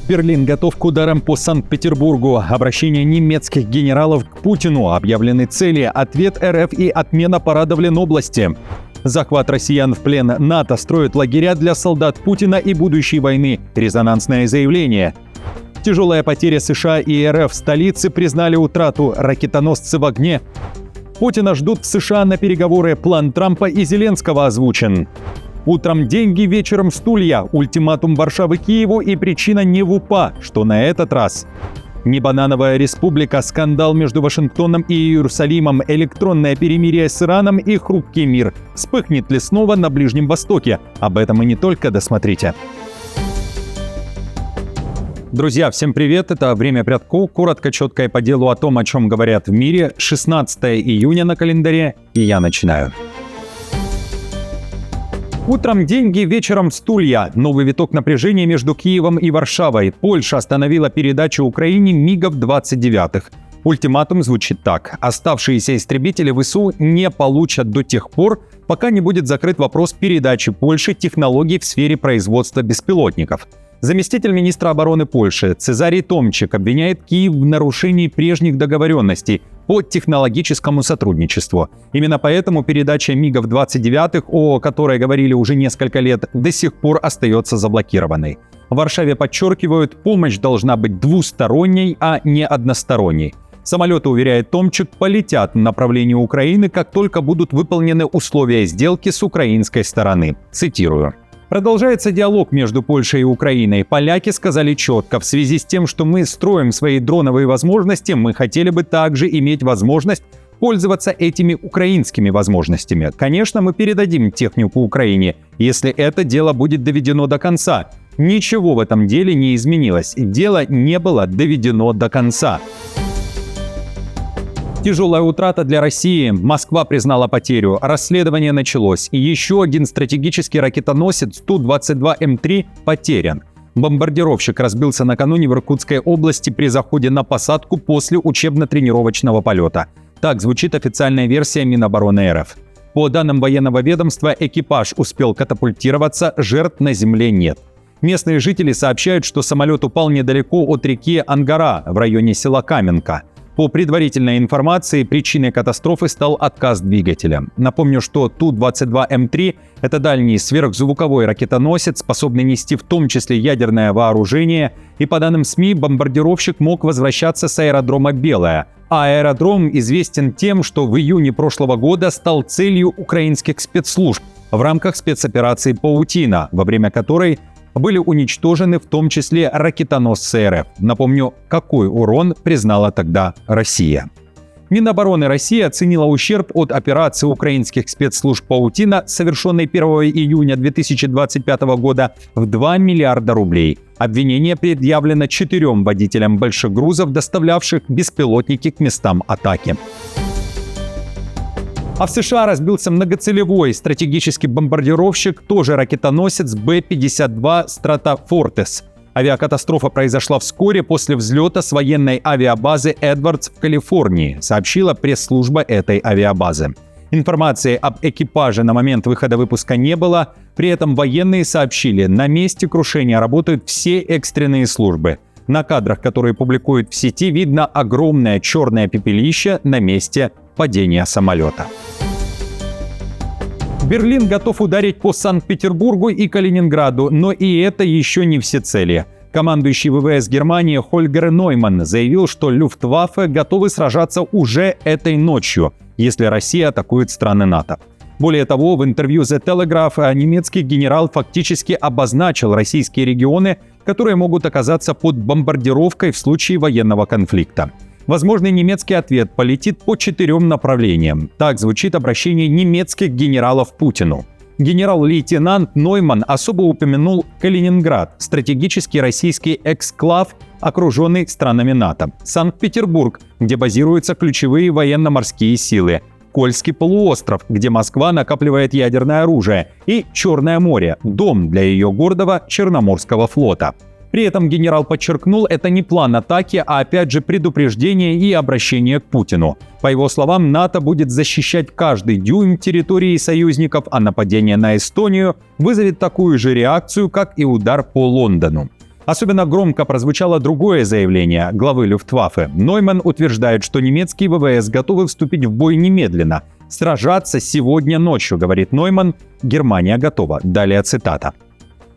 Берлин готов к ударам по Санкт-Петербургу. Обращение немецких генералов к Путину. Объявлены цели, ответ РФ и отмена парада в Ленобласти. Захват россиян в плен. НАТО строит лагеря для солдат Путина и будущей войны. Резонансное заявление. Тяжелая потеря США и РФ. Столицы признали утрату. Ракетоносцы в огне. Путина ждут в США на переговоры. План Трампа и Зеленского озвучен. Утром деньги, вечером стулья. Ультиматум Варшавы Киеву и причина не в УПА. Что на этот раз? Не банановая республика, скандал между Вашингтоном и Иерусалимом, электронное перемирие с Ираном и хрупкий мир. Вспыхнет ли снова на Ближнем Востоке? Об этом и не только, досмотрите. Друзья, всем привет! Это «Время Прядко». Коротко, четко и по делу о том, о чем говорят в мире. 16 июня на календаре, и я начинаю. Утром деньги, вечером стулья. Новый виток напряжения между Киевом и Варшавой. Польша остановила передачу Украине МиГов-29. Ультиматум звучит так. Оставшиеся истребители ВСУ не получат до тех пор, пока не будет закрыт вопрос передачи Польше технологий в сфере производства беспилотников. Заместитель министра обороны Польши Цезарий Томчик обвиняет Киев в нарушении прежних договоренностей по технологическому сотрудничеству. Именно поэтому передача МиГов-29, о которой говорили уже несколько лет, до сих пор остается заблокированной. В Варшаве подчеркивают, помощь должна быть двусторонней, а не односторонней. Самолеты, уверяет Томчик, полетят в направлении Украины, как только будут выполнены условия сделки с украинской стороны. Цитирую. Продолжается диалог между Польшей и Украиной. Поляки сказали четко, в связи с тем, что мы строим свои дроновые возможности, мы хотели бы также иметь возможность пользоваться этими украинскими возможностями. Конечно, мы передадим технику Украине, если это дело будет доведено до конца. Ничего в этом деле не изменилось. Дело не было доведено до конца. Тяжелая утрата для России. Москва признала потерю. Расследование началось. И еще один стратегический ракетоносец Ту-22М3 потерян. Бомбардировщик разбился накануне в Иркутской области при заходе на посадку после учебно-тренировочного полета. Так звучит официальная версия Минобороны РФ. По данным военного ведомства, экипаж успел катапультироваться, жертв на земле нет. Местные жители сообщают, что самолет упал недалеко от реки Ангара в районе села Каменка. По предварительной информации, причиной катастрофы стал отказ двигателя. Напомню, что Ту-22М3 – это дальний сверхзвуковой ракетоносец, способный нести в том числе ядерное вооружение. И по данным СМИ, бомбардировщик мог возвращаться с аэродрома Белая. А аэродром известен тем, что в июне прошлого года стал целью украинских спецслужб в рамках спецоперации «Паутина», во время которой были уничтожены в том числе ракетоносцы РФ. Напомню, какой урон признала тогда Россия. Минобороны России оценила ущерб от операции украинских спецслужб «Паутина», совершенной 1 июня 2025 года, в 2 миллиарда рублей. Обвинение предъявлено 4 водителям больших грузов, доставлявших беспилотники к местам атаки. А в США разбился многоцелевой стратегический бомбардировщик, тоже ракетоносец Б-52 «Стратофортес». Авиакатастрофа произошла вскоре после взлета с военной авиабазы Эдвардс в Калифорнии, сообщила пресс-служба этой авиабазы. Информации об экипаже на момент выхода выпуска не было, при этом военные сообщили, на месте крушения работают все экстренные службы. На кадрах, которые публикуют в сети, видно огромное черное пепелище на месте падения самолета. Берлин готов ударить по Санкт-Петербургу и Калининграду, но и это еще не все цели. Командующий ВВС Германии Хольгер Нойман заявил, что Люфтваффе готовы сражаться уже этой ночью, если Россия атакует страны НАТО. Более того, в интервью The Telegraph немецкий генерал фактически обозначил российские регионы, которые могут оказаться под бомбардировкой в случае военного конфликта. Возможный немецкий ответ полетит по 4 направлениям. Так звучит обращение немецких генералов Путину. Генерал-лейтенант Нойман особо упомянул Калининград, стратегический российский эксклав, окруженный странами НАТО, Санкт-Петербург, где базируются ключевые военно-морские силы, Кольский полуостров, где Москва накапливает ядерное оружие, и Черное море, дом для ее гордого Черноморского флота. При этом генерал подчеркнул, это не план атаки, а опять же предупреждение и обращение к Путину. По его словам, НАТО будет защищать каждый дюйм территории союзников, а нападение на Эстонию вызовет такую же реакцию, как и удар по Лондону. Особенно громко прозвучало другое заявление главы Люфтваффе. Нойман утверждает, что немецкие ВВС готовы вступить в бой немедленно. «Сражаться сегодня ночью», — говорит Нойман, — «Германия готова». Далее цитата.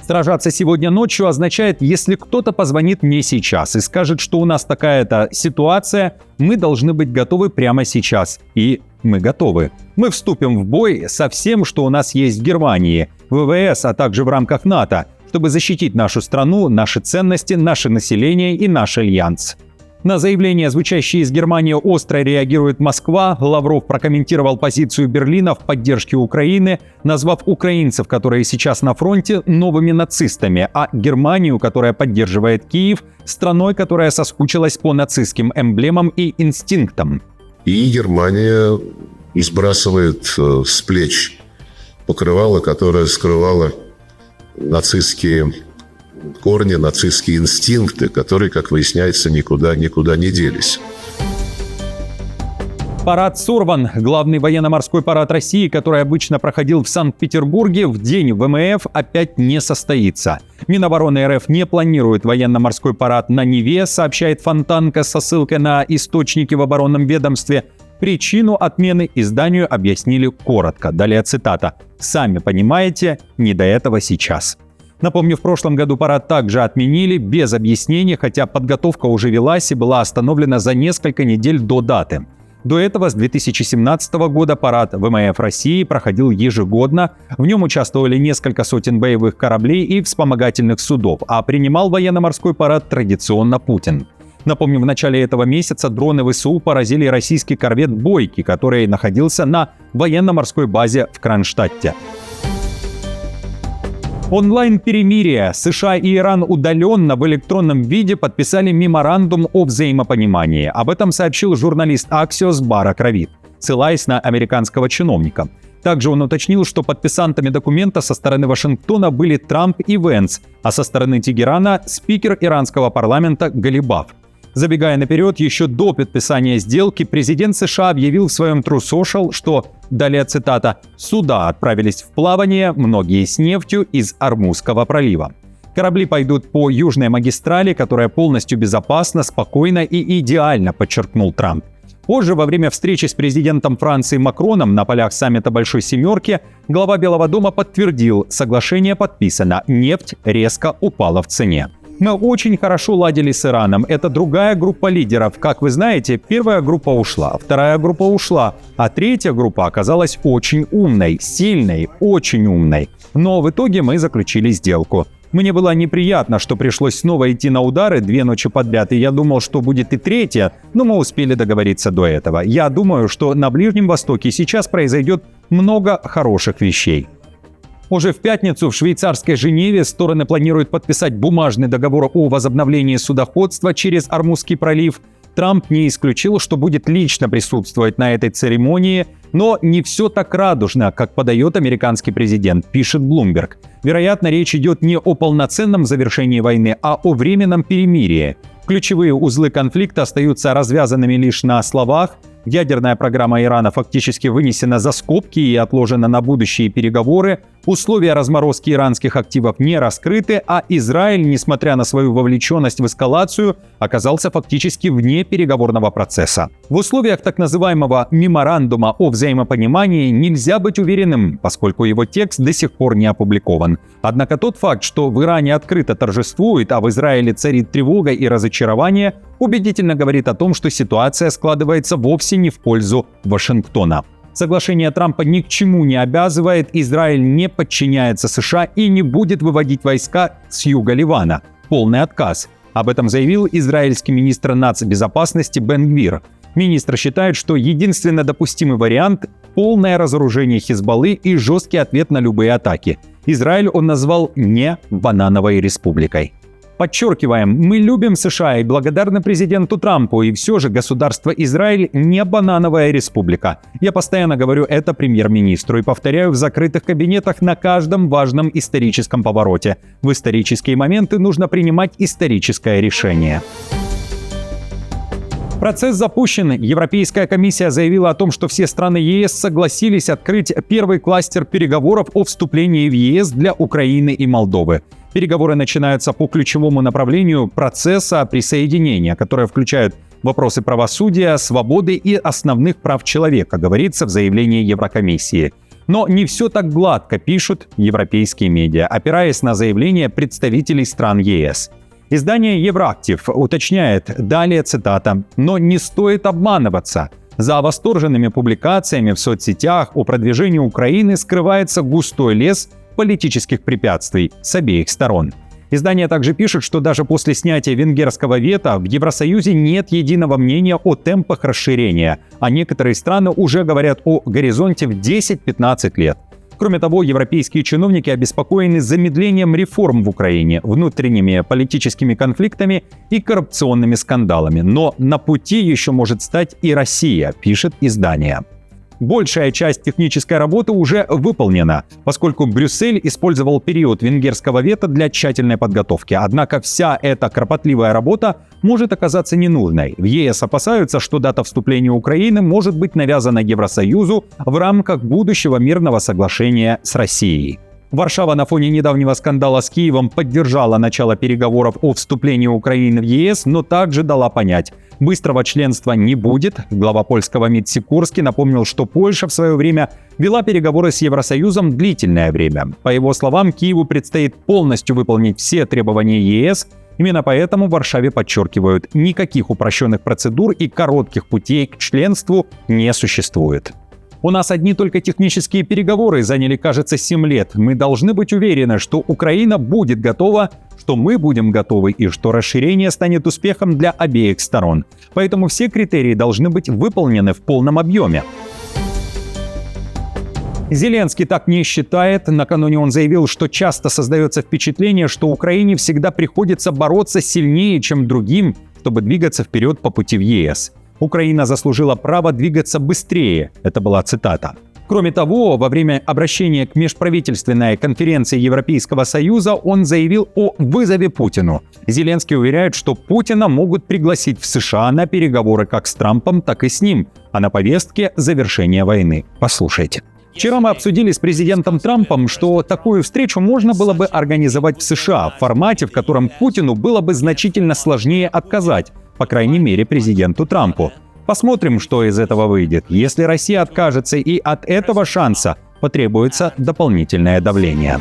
«Сражаться сегодня ночью» означает, если кто-то позвонит мне сейчас и скажет, что у нас такая-то ситуация, мы должны быть готовы прямо сейчас. И мы готовы. Мы вступим в бой со всем, что у нас есть в Германии, ВВС, а также в рамках НАТО, чтобы защитить нашу страну, наши ценности, наше население и наш альянс. На заявление, звучащее из Германии, остро реагирует Москва. Лавров прокомментировал позицию Берлина в поддержке Украины, назвав украинцев, которые сейчас на фронте, новыми нацистами, а Германию, которая поддерживает Киев, страной, которая соскучилась по нацистским эмблемам и инстинктам. И Германия сбрасывает с плеч покрывало, которое скрывало нацистские корни, нацистские инстинкты, которые, как выясняется, никуда не делись. Парад сорван. Главный военно-морской парад России, который обычно проходил в Санкт-Петербурге, в день ВМФ опять не состоится. Минобороны РФ не планирует военно-морской парад на Неве, сообщает Фонтанка со ссылкой на источники в оборонном ведомстве. Причину отмены изданию объяснили коротко. Далее цитата. «Сами понимаете, не до этого сейчас». Напомню, в прошлом году парад также отменили без объяснений, хотя подготовка уже велась и была остановлена за несколько недель до даты. До этого, с 2017 года, парад ВМФ России проходил ежегодно. В нем участвовали несколько сотен боевых кораблей и вспомогательных судов, а принимал военно-морской парад традиционно Путин. Напомню, в начале этого месяца дроны ВСУ поразили российский корвет «Бойки», который находился на военно-морской базе в Кронштадте. Онлайн-перемирие. США и Иран удаленно в электронном виде подписали меморандум о взаимопонимании. Об этом сообщил журналист Axios Барак Равид, ссылаясь на американского чиновника. Также он уточнил, что подписантами документа со стороны Вашингтона были Трамп и Венс, а со стороны Тегерана – спикер иранского парламента Галибаф. Забегая наперед, еще до подписания сделки президент США объявил в своем True Social, что, далее цитата, «суда отправились в плавание, многие с нефтью из Ормузского пролива». Корабли пойдут по южной магистрали, которая полностью безопасна, спокойна и идеально, подчеркнул Трамп. Позже, во время встречи с президентом Франции Макроном на полях саммита Большой Семерки, глава Белого дома подтвердил, соглашение подписано, нефть резко упала в цене. Мы очень хорошо ладили с Ираном. Это другая группа лидеров. Как вы знаете, первая группа ушла, вторая группа ушла, а третья группа оказалась очень умной, сильной, очень умной. Но в итоге мы заключили сделку. Мне было неприятно, что пришлось снова идти на удары 2 ночи подряд, и я думал, что будет и третья, но мы успели договориться до этого. Я думаю, что на Ближнем Востоке сейчас произойдет много хороших вещей. Уже в пятницу в швейцарской Женеве стороны планируют подписать бумажный договор о возобновлении судоходства через Ормузский пролив. Трамп не исключил, что будет лично присутствовать на этой церемонии, но не все так радужно, как подает американский президент, пишет Bloomberg. Вероятно, речь идет не о полноценном завершении войны, а о временном перемирии. Ключевые узлы конфликта остаются развязанными лишь на словах. Ядерная программа Ирана фактически вынесена за скобки и отложена на будущие переговоры. Условия разморозки иранских активов не раскрыты, а Израиль, несмотря на свою вовлеченность в эскалацию, оказался фактически вне переговорного процесса. В условиях так называемого меморандума о взаимопонимании нельзя быть уверенным, поскольку его текст до сих пор не опубликован. Однако тот факт, что в Иране открыто торжествует, а в Израиле царит тревога и разочарование, убедительно говорит о том, что ситуация складывается вовсе не в пользу Вашингтона. Соглашение Трампа ни к чему не обязывает, Израиль не подчиняется США и не будет выводить войска с юга Ливана. Полный отказ. Об этом заявил израильский министр нацбезопасности Бен Гвир. Министр считает, что единственно допустимый вариант – полное разоружение Хизбаллы и жесткий ответ на любые атаки. Израиль он назвал не банановой республикой. Подчеркиваем, мы любим США и благодарны президенту Трампу, и все же государство Израиль не банановая республика. Я постоянно говорю это премьер-министру и повторяю в закрытых кабинетах на каждом важном историческом повороте. В исторические моменты нужно принимать историческое решение. Процесс запущен. Европейская комиссия заявила о том, что все страны ЕС согласились открыть первый кластер переговоров о вступлении в ЕС для Украины и Молдовы. Переговоры начинаются по ключевому направлению процесса присоединения, которое включает вопросы правосудия, свободы и основных прав человека, говорится в заявлении Еврокомиссии. Но не все так гладко, пишут европейские медиа, опираясь на заявления представителей стран ЕС. Издание Евроактив уточняет, далее цитата, «но не стоит обманываться. За восторженными публикациями в соцсетях о продвижении Украины скрывается густой лес политических препятствий с обеих сторон». Издание также пишет, что даже после снятия венгерского вето в Евросоюзе нет единого мнения о темпах расширения, а некоторые страны уже говорят о горизонте в 10-15 лет. Кроме того, европейские чиновники обеспокоены замедлением реформ в Украине, внутренними политическими конфликтами и коррупционными скандалами. Но на пути еще может стать и Россия, пишет издание. Большая часть технической работы уже выполнена, поскольку Брюссель использовал период венгерского вето для тщательной подготовки. Однако вся эта кропотливая работа может оказаться ненужной. В ЕС опасаются, что дата вступления Украины может быть навязана Евросоюзу в рамках будущего мирного соглашения с Россией. Варшава на фоне недавнего скандала с Киевом поддержала начало переговоров о вступлении Украины в ЕС, но также дала понять, быстрого членства не будет. Глава польского МИД Сикорский напомнил, что Польша в свое время вела переговоры с Евросоюзом длительное время. По его словам, Киеву предстоит полностью выполнить все требования ЕС. Именно поэтому в Варшаве подчеркивают, никаких упрощенных процедур и коротких путей к членству не существует. У нас одни только технические переговоры заняли, кажется, 7 лет. Мы должны быть уверены, что Украина будет готова, что мы будем готовы и что расширение станет успехом для обеих сторон. Поэтому все критерии должны быть выполнены в полном объеме. Зеленский так не считает. Накануне он заявил, что часто создается впечатление, что Украине всегда приходится бороться сильнее, чем другим, чтобы двигаться вперед по пути в ЕС. Украина заслужила право двигаться быстрее. Это была цитата. Кроме того, во время обращения к межправительственной конференции Европейского Союза он заявил о вызове Путину. Зеленский уверяет, что Путина могут пригласить в США на переговоры как с Трампом, так и с ним, а на повестке завершение войны. Послушайте. Вчера мы обсудили с президентом Трампом, что такую встречу можно было бы организовать в США в формате, в котором Путину было бы значительно сложнее отказать, по крайней мере, президенту Трампу. Посмотрим, что из этого выйдет. Если Россия откажется и от этого шанса, потребуется дополнительное давление.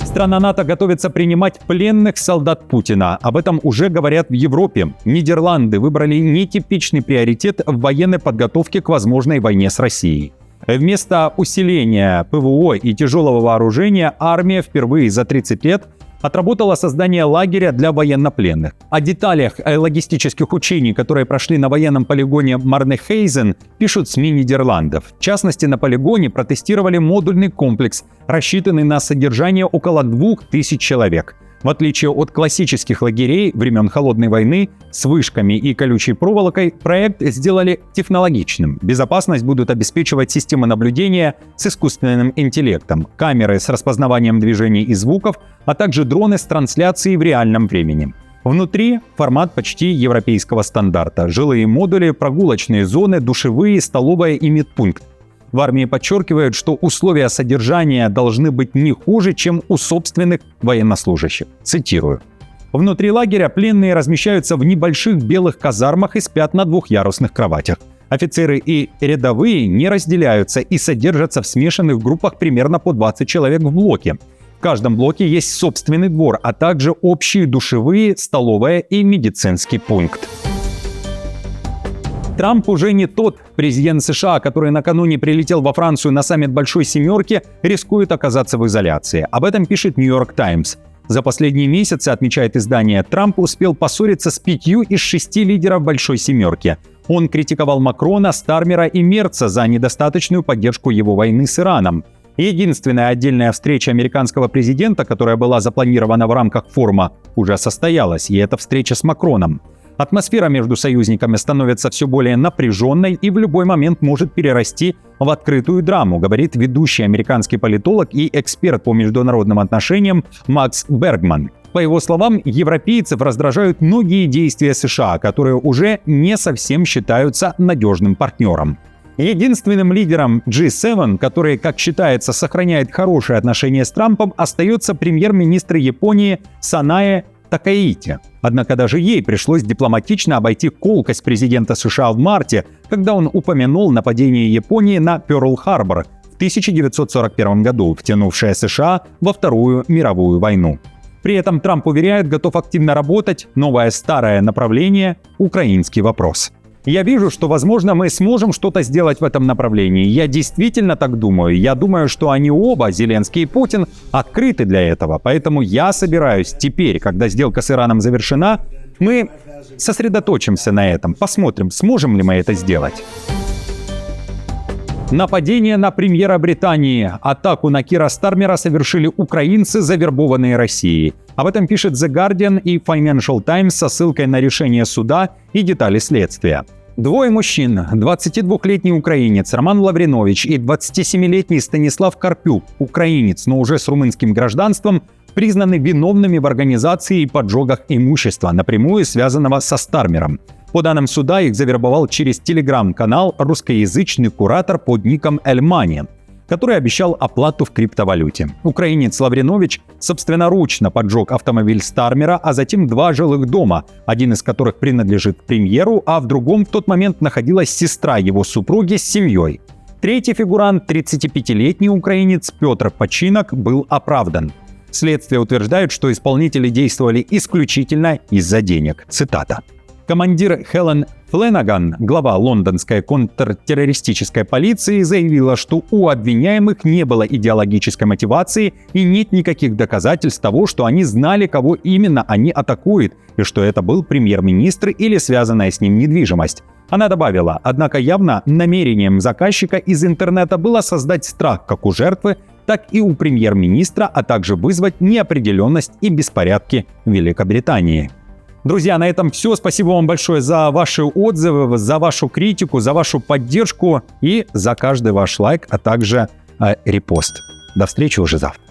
Страна НАТО готовится принимать пленных солдат Путина. Об этом уже говорят в Европе. Нидерланды выбрали нетипичный приоритет в военной подготовке к возможной войне с Россией. Вместо усиления ПВО и тяжелого вооружения армия впервые за 30 лет отработала создание лагеря для военнопленных. О деталях логистических учений, которые прошли на военном полигоне Марнехейзен, пишут СМИ Нидерландов. В частности, на полигоне протестировали модульный комплекс, рассчитанный на содержание около 2000 человек. В отличие от классических лагерей времен Холодной войны с вышками и колючей проволокой, проект сделали технологичным. Безопасность будут обеспечивать системы наблюдения с искусственным интеллектом, камеры с распознаванием движений и звуков, а также дроны с трансляцией в реальном времени. Внутри формат почти европейского стандарта. Жилые модули, прогулочные зоны, душевые, столовая и медпункт. В армии подчеркивают, что условия содержания должны быть не хуже, чем у собственных военнослужащих. Цитирую. Внутри лагеря пленные размещаются в небольших белых казармах и спят на двухъярусных кроватях. Офицеры и рядовые не разделяются и содержатся в смешанных группах примерно по 20 человек в блоке. В каждом блоке есть собственный двор, а также общие душевые, столовая и медицинский пункт. Трамп уже не тот президент США, который накануне прилетел во Францию на саммит Большой Семерки, рискует оказаться в изоляции. Об этом пишет Нью-Йорк Таймс. За последние месяцы, отмечает издание, Трамп успел поссориться с 5 из 6 лидеров Большой Семерки. Он критиковал Макрона, Стармера и Мерца за недостаточную поддержку его войны с Ираном. Единственная отдельная встреча американского президента, которая была запланирована в рамках форума, уже состоялась, и это встреча с Макроном. Атмосфера между союзниками становится все более напряженной и в любой момент может перерасти в открытую драму, говорит ведущий американский политолог и эксперт по международным отношениям Макс Бергман. По его словам, европейцев раздражают многие действия США, которые уже не совсем считаются надежным партнером. Единственным лидером G7, который, как считается, сохраняет хорошие отношения с Трампом, остается премьер-министр Японии Санае Такаити. Однако даже ей пришлось дипломатично обойти колкость президента США в марте, когда он упомянул нападение Японии на Пёрл-Харбор в 1941 году, втянувшее США во Вторую мировую войну. При этом Трамп уверяет, готов активно работать, новое старое направление – украинский вопрос. Я вижу, что, возможно, мы сможем что-то сделать в этом направлении. Я действительно так думаю. Я думаю, что они оба, Зеленский и Путин, открыты для этого. Поэтому я собираюсь теперь, когда сделка с Ираном завершена, мы сосредоточимся на этом, посмотрим, сможем ли мы это сделать. Нападение на премьера Британии. Атаку на Кира Стармера совершили украинцы, завербованные Россией. Об этом пишет The Guardian и Financial Times со ссылкой на решение суда и детали следствия. Двое мужчин, 22-летний украинец Роман Лавринович и 27-летний Станислав Карпюк, украинец, но уже с румынским гражданством, признаны виновными в организации и поджогах имущества, напрямую связанного со Стармером. По данным суда, их завербовал через телеграм-канал русскоязычный куратор под ником Эльмани, который обещал оплату в криптовалюте. Украинец Лавринович собственноручно поджег автомобиль Стармера, а затем 2 жилых дома, один из которых принадлежит премьеру, а в другом в тот момент находилась сестра его супруги с семьей. Третий фигурант, 35-летний украинец Петр Починок, был оправдан. Следствие утверждает, что исполнители действовали исключительно из-за денег. Цитата. Командир Хелен Фленаган, глава лондонской контртеррористической полиции, заявила, что у обвиняемых не было идеологической мотивации и нет никаких доказательств того, что они знали, кого именно они атакуют, и что это был премьер-министр или связанная с ним недвижимость. Она добавила, однако явно намерением заказчика из интернета было создать страх как у жертвы, так и у премьер-министра, а также вызвать неопределенность и беспорядки в Великобритании. Друзья, на этом все. Спасибо вам большое за ваши отзывы, за вашу критику, за вашу поддержку и за каждый ваш лайк, а также репост. До встречи уже завтра.